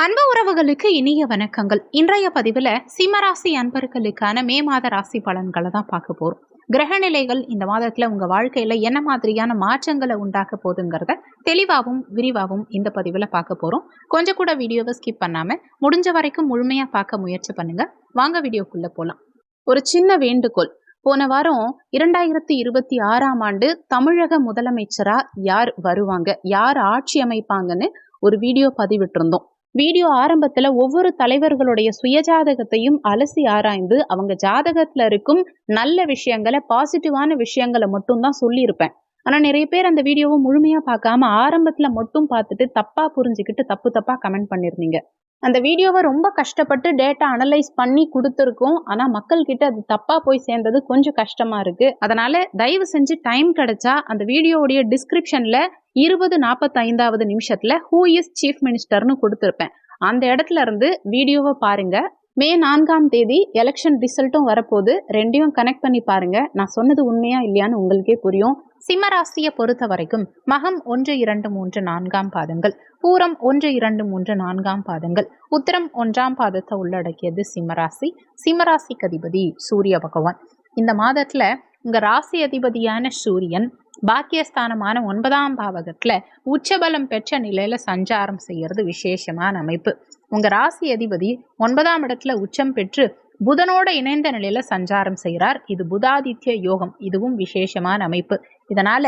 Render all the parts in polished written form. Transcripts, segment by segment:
அன்பு உறவுகளுக்கு இனிய வணக்கங்கள். இன்றைய பதிவில் சிம்மராசி அன்பர்களுக்கான மே மாத ராசி பலன்களை தான் பார்க்க போறோம். கிரகநிலைகள் இந்த மாதத்துல உங்க வாழ்க்கையில என்ன மாதிரியான மாற்றங்களை உண்டாக்க போகுதுங்கிறத தெளிவாகவும் விரிவாகவும் இந்த பதிவில் பார்க்க போறோம். கொஞ்சம் கூட வீடியோவை ஸ்கிப் பண்ணாம முடிஞ்ச வரைக்கும் முழுமையா பார்க்க முயற்சி பண்ணுங்க. வாங்க வீடியோக்குள்ள போலாம். ஒரு சின்ன வேண்டுகோள். போன வாரம் 2026ஆம் ஆண்டு தமிழக முதலமைச்சரா யார் வருவாங்க, யார் ஆட்சி அமைப்பாங்கன்னு ஒரு வீடியோ பதிவிட்டிருந்தோம். வீடியோ ஆரம்பத்துல ஒவ்வொரு தலைவர்களுடைய சுயஜாதகத்தையும் அலசி ஆராய்ந்து அவங்க ஜாதகத்துல இருக்கும் நல்ல விஷயங்களை, பாசிட்டிவான விஷயங்களை மட்டும் தான் சொல்லியிருப்பேன். ஆனா நிறைய பேர் அந்த வீடியோவை முழுமையா பார்க்காம ஆரம்பத்துல மட்டும் பார்த்துட்டு தப்பா புரிஞ்சுக்கிட்டு தப்பா கமெண்ட் பண்ணிருந்தீங்க. அந்த வீடியோவை ரொம்ப கஷ்டப்பட்டு டேட்டா அனலைஸ் பண்ணி கொடுத்துருக்கோம். ஆனா மக்கள் கிட்ட அது தப்பா போய் சேர்ந்தது கொஞ்சம் கஷ்டமா இருக்கு. அதனால தயவு செஞ்சு டைம் கிடைச்சா அந்த வீடியோவுடைய டிஸ்கிரிப்ஷன்ல 20:45 நிமிஷத்துல ஹூ இஸ் சீஃப் மினிஸ்டர்னு கொடுத்துருப்பேன். அந்த இடத்துல இருந்து வீடியோவை பாருங்க. மே 4ஆம் தேதி எலெக்ஷன் ரிசல்ட்டும் வரப்போது. ரெண்டையும் கனெக்ட் பண்ணி பாருங்க. நான் சொன்னது உண்மையா இல்லையான்னு உங்களுக்கே புரியும். சிம்மராசியை பொறுத்த வரைக்கும் மகம் 1, 2, 3, 4ஆம் பாதங்கள், பூரம் 1, 2, 3, 4ஆம் பாதங்கள், உத்திரம் 1ஆம் பாதத்தை உள்ளடக்கியது சிம்மராசி. சிம்மராசிக்கு அதிபதி சூரிய பகவான். இந்த மாதத்துல உங்க ராசி அதிபதியான சூரியன் பாக்கியஸ்தானமான 9ஆம் பாவகத்துல உச்சபலம் பெற்ற நிலையில சஞ்சாரம் செய்யறது விசேஷமான அமைப்பு. உங்க ராசி அதிபதி 9ஆம் இடத்துல உச்சம் பெற்று புதனோட இணைந்த நிலையில சஞ்சாரம் செய்கிறார். இது புதாதித்ய யோகம். இதுவும் விசேஷமான அமைப்பு. இதனால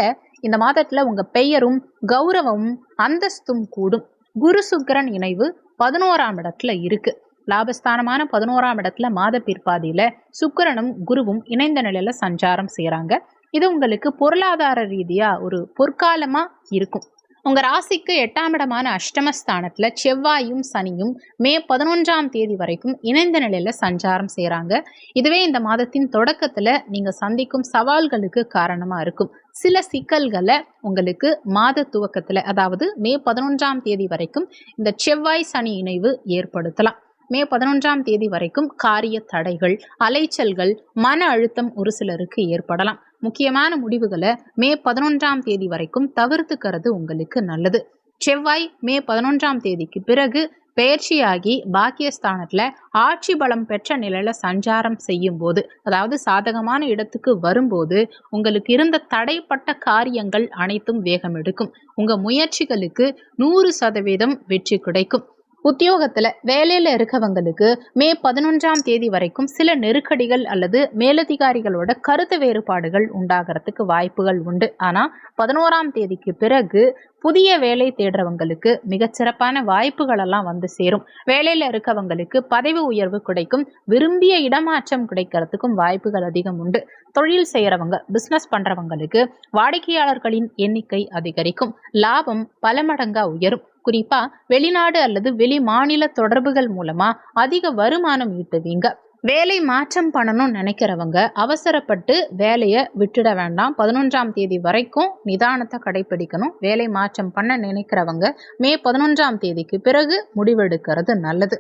இந்த மாதத்துல உங்க பெயரும் கௌரவமும் அந்தஸ்தும் கூடும். குரு சுக்கிரன் இணைவு 11ஆம் இடத்துல இருக்கு. லாபஸ்தானமான 11ஆம் இடத்துல மாத பிற்பாதியில சுக்கிரனும் குருவும் இணைந்த நிலையில சஞ்சாரம் செய்யறாங்க. இது உங்களுக்கு பொருளாதார ரீதியா ஒரு பொற்காலமா இருக்கும். உங்க ராசிக்கு 8ஆம் இடமான அஷ்டமஸ்தானத்துல செவ்வாயும் சனியும் மே 11ஆம் தேதி வரைக்கும் இணைந்த நிலையில சஞ்சாரம் செய்யறாங்க. இதுவே இந்த மாதத்தின் தொடக்கத்துல நீங்க சந்திக்கும் சவால்களுக்கு காரணமா இருக்கும். சில சிக்கல்களை உங்களுக்கு மாத துவக்கத்துல, அதாவது மே 11ஆம் தேதி வரைக்கும் இந்த செவ்வாய் சனி இணைவு ஏற்படுத்தலாம். மே 11ஆம் தேதி வரைக்கும் காரிய தடைகள், அலைச்சல்கள், மன அழுத்தம் ஒரு சிலருக்கு ஏற்படலாம். முக்கியமான முடிவுகளை மே 11ஆம் தேதி வரைக்கும் தவிர்த்துக்கிறது உங்களுக்கு நல்லது. செவ்வாய் மே 11ஆம் தேதிக்கு பிறகு பெயர்ச்சியாகி பாக்கியஸ்தானத்துல ஆட்சி பலம் பெற்ற நிலையில சஞ்சாரம் செய்யும் போது, அதாவது சாதகமான இடத்துக்கு வரும்போது உங்களுக்கு இருந்த தடைப்பட்ட காரியங்கள் அனைத்தும் வேகம் எடுக்கும். உங்க முயற்சிகளுக்கு 100% வெற்றி கிடைக்கும். உத்தியோகத்துல வேலையில இருக்கவங்களுக்கு மே 11ஆம் தேதி வரைக்கும் சில நெருக்கடிகள் அல்லது மேலதிகாரிகளோட கருத்து வேறுபாடுகள் உண்டாகிறதுக்கு வாய்ப்புகள் உண்டு. ஆனா 11ஆம் தேதிக்கு பிறகு புதிய வேலை தேடுறவங்களுக்கு மிகச்சிறப்பான வாய்ப்புகள் எல்லாம் வந்து சேரும். வேலையில இருக்கவங்களுக்கு பதவி உயர்வு கிடைக்கும். விரும்பிய இடமாற்றம் கிடைக்கிறதுக்கும் வாய்ப்புகள் அதிகம் உண்டு. தொழில் செய்யறவங்க, பிசினஸ் பண்றவங்களுக்கு வாடிக்கையாளர்களின் எண்ணிக்கை அதிகரிக்கும். லாபம் பல மடங்கா உயரும். குறிப்பா வெளிநாடு அல்லது வெளி மாநில தொடர்புகள் மூலமா அதிக வருமானம் ஈட்டுவீங்க. வேலை மாற்றம் பண்ணணும்னு நினைக்கிறவங்க அவசரப்பட்டு வேலையை விட்டுட வேண்டாம். 11ஆம் தேதி வரைக்கும் நிதானத்தை கடைபிடிக்கணும். வேலை மாற்றம் பண்ண நினைக்கிறவங்க மே 11ஆம் தேதிக்கு பிறகு முடிவெடுக்கிறது நல்லது.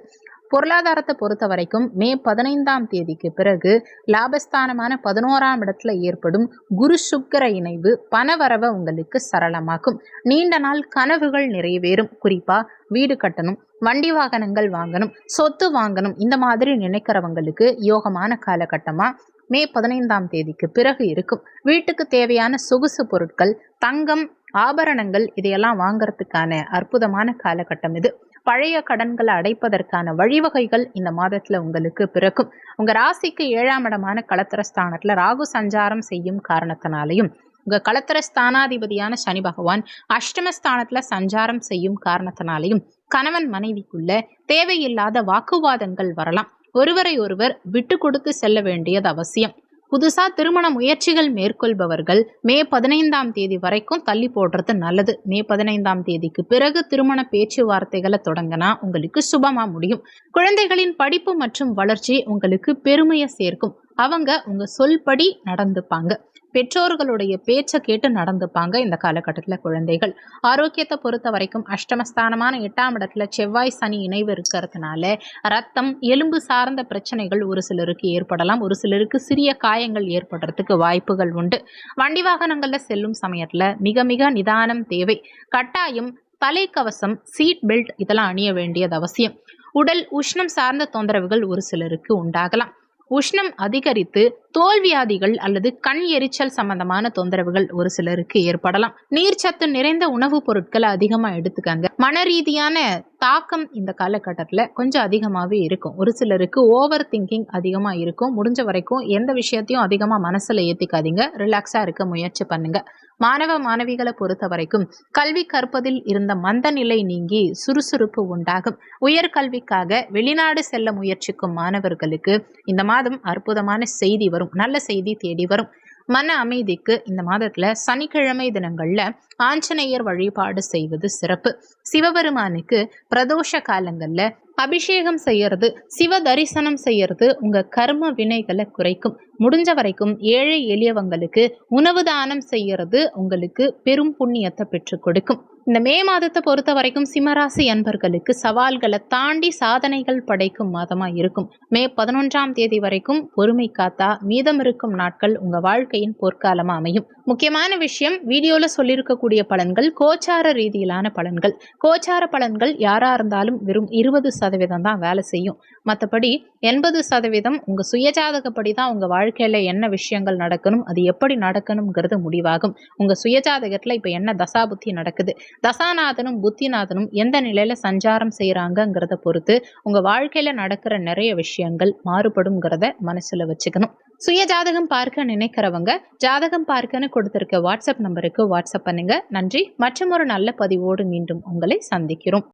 பொருளாதாரத்தை பொறுத்த வரைக்கும் மே 15ஆம் தேதிக்கு பிறகு லாபஸ்தானமான 11ஆம் இடத்துல ஏற்படும் குரு சுக்கிர இணைவு பணவரவை உங்களுக்கு சரளமாக்கும். நீண்ட நாள் கனவுகள் நிறைவேறும். குறிப்பா வீடு கட்டணும், வண்டி வாகனங்கள் வாங்கணும், சொத்து வாங்கணும், இந்த மாதிரி நினைக்கிறவங்களுக்கு யோகமான காலகட்டமா மே 15ஆம் தேதிக்கு பிறகு இருக்கும். வீட்டுக்கு தேவையான சொகுசு பொருட்கள், தங்கம், ஆபரணங்கள் இதையெல்லாம் வாங்கறதுக்கான அற்புதமான காலகட்டம் இது. பழைய கடன்களை அடைப்பதற்கான வழிவகைகள் இந்த மாதத்துல உங்களுக்கு பிறக்கும். உங்க ராசிக்கு 7ஆம் இடமான களத்திரஸ்தானத்துல ராகு சஞ்சாரம் செய்யும் காரணத்தினாலையும், உங்க களத்திரஸ்தானாதிபதியான சனி பகவான் அஷ்டமஸ்தானத்துல சஞ்சாரம் செய்யும் காரணத்தினாலையும் கணவன் மனைவிக்குள்ள தேவையில்லாத வாக்குவாதங்கள் வரலாம். ஒருவரை ஒருவர் விட்டு கொடுத்து செல்ல வேண்டியது அவசியம். புதுசா திருமண முயற்சிகள் மேற்கொள்பவர்கள் மே 15ஆம் தேதி வரைக்கும் தள்ளி போடுறது நல்லது. மே 15ஆம் தேதிக்கு பிறகு திருமண பேச்சுவார்த்தைகளை தொடங்கினா உங்களுக்கு சுபமா முடியும். குழந்தைகளின் படிப்பு மற்றும் வளர்ச்சி உங்களுக்கு பெருமையை சேர்க்கும். அவங்க உங்க சொல்படி நடந்துப்பாங்க. பெற்றோர்களுடைய பேச்சை கேட்டு நடந்துப்பாங்க இந்த காலகட்டத்தில் குழந்தைகள். ஆரோக்கியத்தை பொறுத்த வரைக்கும் அஷ்டமஸ்தானமான 8ஆம் இடத்துல செவ்வாய் சனி இணைவு இருக்கிறதுனால ரத்தம், எலும்பு சார்ந்த பிரச்சனைகள் ஒரு சிலருக்கு ஏற்படலாம். ஒரு சிலருக்கு சிறிய காயங்கள் ஏற்படுறதுக்கு வாய்ப்புகள் உண்டு. வண்டி வாகனங்கள்ல செல்லும் சமயத்துல மிக மிக நிதானம் தேவை. கட்டாயம் தலைக்கவசம், சீட் பெல்ட் இதெல்லாம் அணிய வேண்டியது அவசியம். உடல் உஷ்ணம் சார்ந்த தொந்தரவுகள் ஒரு சிலருக்கு உண்டாகலாம். உஷ்ணம் அதிகரித்து தோல்வியாதிகள் அல்லது கண் எரிச்சல் சம்பந்தமான தொந்தரவுகள் ஒரு சிலருக்கு ஏற்படலாம். நீர்ச்சத்து நிறைந்த உணவுப் பொருட்களை அதிகமா எடுத்துக்கங்க. மன ரீதியான தாக்கம் இந்த காலகட்டத்தில் கொஞ்சம் அதிகமாகவே இருக்கும். ஒரு சிலருக்கு ஓவர் திங்கிங் அதிகமாக இருக்கும். முடிஞ்ச வரைக்கும் எந்த விஷயத்தையும் அதிகமாக மனசில் ஏற்றிக்காதீங்க. ரிலாக்ஸாக இருக்க முயற்சி பண்ணுங்க. மாணவ மாணவிகளை பொறுத்த வரைக்கும் கல்வி கற்பதில் இருந்த மந்த நிலை நீங்கி சுறுசுறுப்பு உண்டாகும். உயர்கல்விக்காக வெளிநாடு செல்ல முயற்சிக்கும் மாணவர்களுக்கு இந்த மாதம் அற்புதமான செய்தி வரும். நல்ல செய்தி தேடி வரும். மன அமைதிக்கு இந்த மாதத்துல சனிக்கிழமை தினங்கள்ல ஆஞ்சநேயர் வழிபாடு செய்வது சிறப்பு. சிவபெருமானுக்கு பிரதோஷ காலங்கள்ல அபிஷேகம் செய்யறது, சிவ தரிசனம் செய்யறது உங்க கர்ம வினைகளை குறைக்கும். முடிஞ்ச வரைக்கும் ஏழை எளியவங்களுக்கு உணவு தானம் செய்யறது உங்களுக்கு பெரும் புண்ணியத்தை பெற்றுக் கொடுக்கும். இந்த மே மாதத்தை பொறுத்த வரைக்கும் சிம்மராசி அன்பர்களுக்கு சவால்களை தாண்டி சாதனைகள் படைக்கும் மாதமா இருக்கும். மே 11ஆம் தேதி வரைக்கும் பொறுமை காத்தா மீதம் இருக்கும் நாட்கள் உங்க வாழ்க்கையின் பொற்காலமா அமையும். முக்கியமான விஷயம், வீடியோல சொல்லியிருக்கக்கூடிய பலன்கள் கோச்சார ரீதியிலான பலன்கள். கோச்சார பலன்கள் யாரா இருந்தாலும் வெறும் 20% தான் வேலை செய்யும். மற்றபடி 80% உங்க சுயஜாதகப்படி தான் உங்க வாழ்க்கையில என்ன விஷயங்கள் நடக்கணும், அது எப்படி நடக்கணுங்கிறது முடிவாகும். உங்க சுயஜாதகத்துல இப்ப என்ன தசாபுத்தி நடக்குது, தசாநாதனும் புத்திநாதனும் எந்த நிலையில சஞ்சாரம் செய்யறாங்கிறத பொறுத்து உங்க வாழ்க்கையில நடக்கிற நிறைய விஷயங்கள் மாறுபடும்ங்கிறத மனசுல வச்சுக்கணும். சுய ஜாதகம் பார்க்க நினைக்கிறவங்க ஜாதகம் பார்க்கன்னு கொடுத்திருக்க வாட்ஸ்அப் நம்பருக்கு வாட்ஸ்அப் பண்ணுங்க. நன்றி. மற்றும் ஒரு நல்ல பதிவோடு மீண்டும் உங்களை சந்திக்கிறோம்.